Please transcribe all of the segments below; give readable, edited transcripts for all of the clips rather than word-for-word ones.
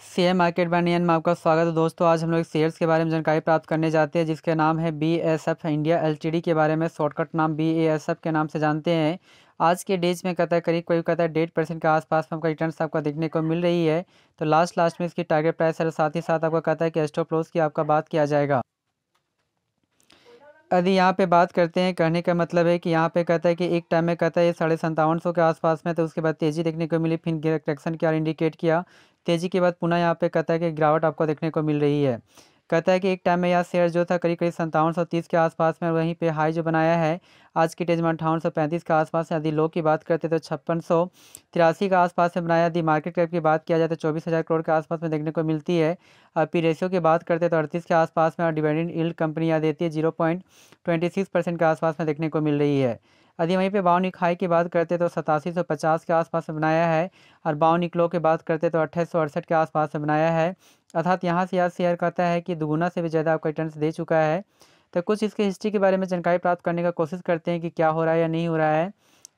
Share market bye नियन में आपका स्वागत है दोस्तों। आज हम लोग शेयर्स के बारे में जानकारी प्राप्त करने जाते हैं जिसका नाम है BASF इंडिया एलटीडी के बारे में शॉर्टकट नाम BASF के नाम से जानते हैं। आज के डेज में कहता है करीब कोई कहता है 1.5% के आसपास में आपका रिटर्न्स आपका देखने को मिल रही है। तो लास्ट में इसकी टारगेट प्राइस है और साथ ही साथ आपका कहता है कि स्टॉप लॉस की आपका बात किया जाएगा। यदि यहाँ पे बात करते हैं, कहने का मतलब है कि यहाँ पे कहता है कि एक टाइम में कहता है ये 5750 के आसपास में, तो उसके बाद तेज़ी देखने को मिली, फिर करेक्शन क्या इंडिकेट किया। तेज़ी के बाद पुनः यहाँ पे कहता है कि गिरावट आपको देखने को मिल रही है। कहता है कि एक टाइम में यह शेयर जो था करीब करीब 5730 के आसपास में, वहीं पे हाई जो बनाया है आज की डेज में 5835 के आसपास है। यदि लो की बात करते तो 5683 के आसपास में बनाया। यदि मार्केट कैप की बात किया जाए तो 24,000 करोड़ के आसपास में देखने को मिलती है। और पी रेशियो की बात करते तो 38 के आसपास में, और डिविडेंड यील्ड कंपनी यहाँ देती है 0.26% के आसपास में देखने को मिल रही है। यदि वहीं पे बाउन हाई की बात करते तो 8750 के आसपास में बनाया है, और बाउन लो की बात करते तो 2868 के आसपास में बनाया है। अर्थात यहाँ से यह शेयर कहता है कि दुगुना से भी ज़्यादा आपका रिटर्न्स दे चुका है। तो कुछ इसके हिस्ट्री के बारे में जानकारी प्राप्त करने का कोशिश करते हैं कि क्या हो रहा है या नहीं हो रहा है।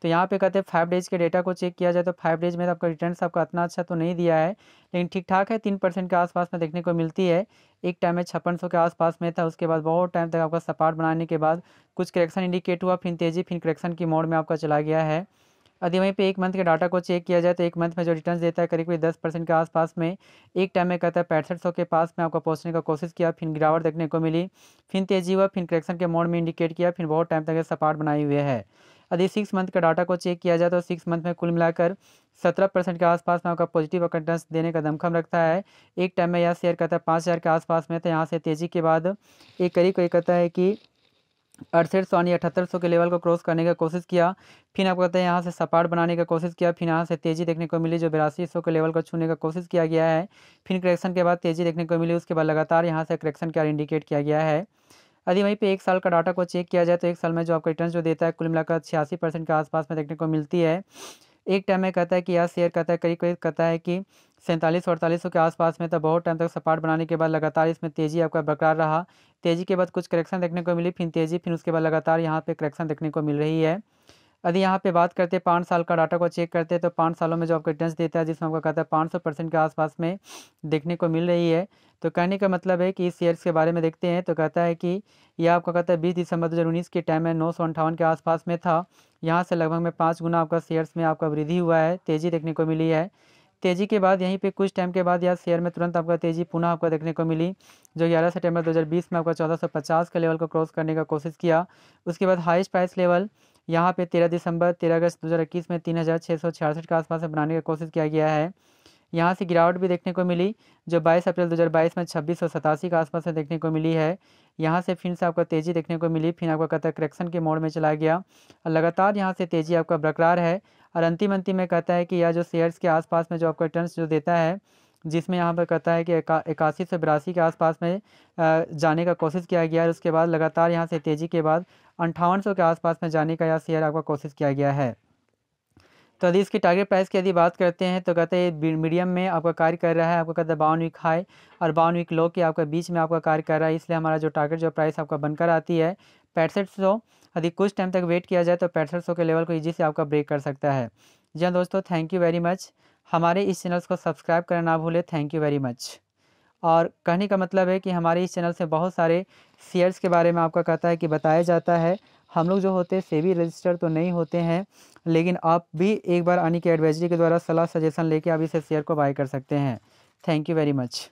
तो यहाँ पे कहते हैं 5 डेज के डेटा को चेक किया जाए तो 5 डेज में तो आपका रिटर्न्स आपका इतना अच्छा तो नहीं दिया है, लेकिन ठीक ठाक है, 3% के आसपास में देखने को मिलती है। एक टाइम में 5600 के आसपास में था, उसके बाद बहुत टाइम तक आपका सपाट बनाने के बाद कुछ करेक्शन इंडिकेट हुआ, फिर तेज़ी, फिर करेक्शन की मोड में आपका चला गया है। यदि वहीं पे एक मंथ के डाटा को चेक किया जाए तो एक मंथ में जो रिटर्न्स देता है करीब करीब 10% के आसपास में। एक टाइम में कहता है 6500 के पास में आपको पहुंचने का कोशिश किया, फिर गिरावट देखने को मिली, फिर तेजी हुआ, फिर करेक्शन के मोड में इंडिकेट किया, फिर बहुत टाइम तक ये सपाट बनाए हुए है। यदि 6 मंथ का डाटा को चेक किया जाए तो 6 मंथ में कुल मिलाकर 17% के आसपास में आपका पॉजिटिव रिटर्न्स देने का दमखम रखता है। एक टाइम में यह शेयर कहता है 5000 के आसपास में था, यहाँ से तेजी के बाद एक करीब करीब कहता है कि 6800 यानी 7800 के लेवल को क्रॉस करने का कोशिश किया, फिर आपको कहते हैं यहाँ से सपाट बनाने का कोशिश किया, फिर यहाँ से तेज़ी देखने को मिली जो 8200 के लेवल को छूने का कोशिश किया गया है, फिर करेक्शन के बाद तेज़ी देखने को मिली, उसके बाद लगातार यहाँ से करेक्शन क्या इंडिकेट किया गया है। यदि वहीं पे एक साल का डाटा को चेक किया जाए तो एक साल में जो आपका रिटर्न जो देता है कुल मिलाकर 86% के आसपास में देखने को मिलती है। एक टाइम में कहता है कि यह शेयर कहता है करीब करीब कहता है कि 47-48 के आसपास में, तो बहुत टाइम तक सपाट बनाने के बाद लगातार इसमें तेज़ी आपका बरकरार रहा। तेज़ी के बाद कुछ करेक्शन देखने को मिली, फिर तेज़ी, फिर उसके बाद लगातार यहाँ पे करेक्शन देखने को मिल रही है। यदि यहाँ पे बात करते हैं 5 साल का डाटा को चेक करते हैं तो 5 सालों में जो आपका रिटर्न्स देता है जिसमें आपका कहता है 500% के आसपास में देखने को मिल रही है। तो कहने का मतलब है कि इस शेयर्स के बारे में देखते हैं तो कहता है कि यह आपका कहता है 20 दिसंबर 2019 के टाइम में 958 के आसपास में था। यहाँ से लगभग में 5 गुना आपका शेयर्स में आपका वृद्धि हुआ है, तेज़ी देखने को मिली है। तेज़ी के बाद यहीं पे कुछ टाइम के बाद यह शेयर में तुरंत आपका तेज़ी पुनः आपको देखने को मिली, जो 11 सितंबर 2020 में आपका 1450 के लेवल को क्रॉस करने का कोशिश किया। उसके बाद हाईएस्ट प्राइस लेवल यहाँ पे 13 अगस्त 2021 में 3666 के आसपास में बनाने की कोशिश किया गया है। यहाँ से गिरावट भी देखने को मिली, जो 22 अप्रैल 2022 में 2687 के आसपास में देखने को मिली है। यहाँ से फिर से आपको तेज़ी देखने को मिली, फिर आपका कहता है करेक्शन के मोड में चला गया, और लगातार यहाँ से तेज़ी आपका बरकरार है। और अंतिम अंतिम में कहता है कि यह जो शेयर्स के आसपास में जो आपको रिटर्न्स जो देता है, जिसमें यहाँ पर कहता है कि 81 से 82 के आसपास में जाने का कोशिश किया गया है। उसके बाद लगातार यहाँ से तेज़ी के बाद 5800 के आसपास में जाने का यह शेयर आपका कोशिश किया गया है। तो यदि इसकी टारगेट प्राइस की यदि बात करते हैं तो कहते हैं मीडियम में आपका कार्य कर रहा है, आपको कहते हैं 52 वीक हाई और 52 वीक लो के आपका बीच में आपका कार्य कर रहा है, इसलिए हमारा जो टारगेट जो प्राइस आपका बनकर आती है 6500। यदि कुछ टाइम तक वेट किया जाए तो 6500 के लेवल को ईजी से आपका ब्रेक कर सकता है। जी हाँ दोस्तों, थैंक यू वेरी मच। हमारे इस चैनल को सब्सक्राइब करना ना भूलें। Thank you very much. और कहने का मतलब है कि हमारे इस चैनल से बहुत सारे शेयर्स के बारे में आपका कहता है कि बताया जाता है। हम लोग जो होते हैं सेबी रजिस्टर तो नहीं होते हैं, लेकिन आप भी एक बार आने की एडवाइजरी के द्वारा सलाह सजेशन लेके आप इसे शेयर को बाय कर सकते हैं। Thank you very much.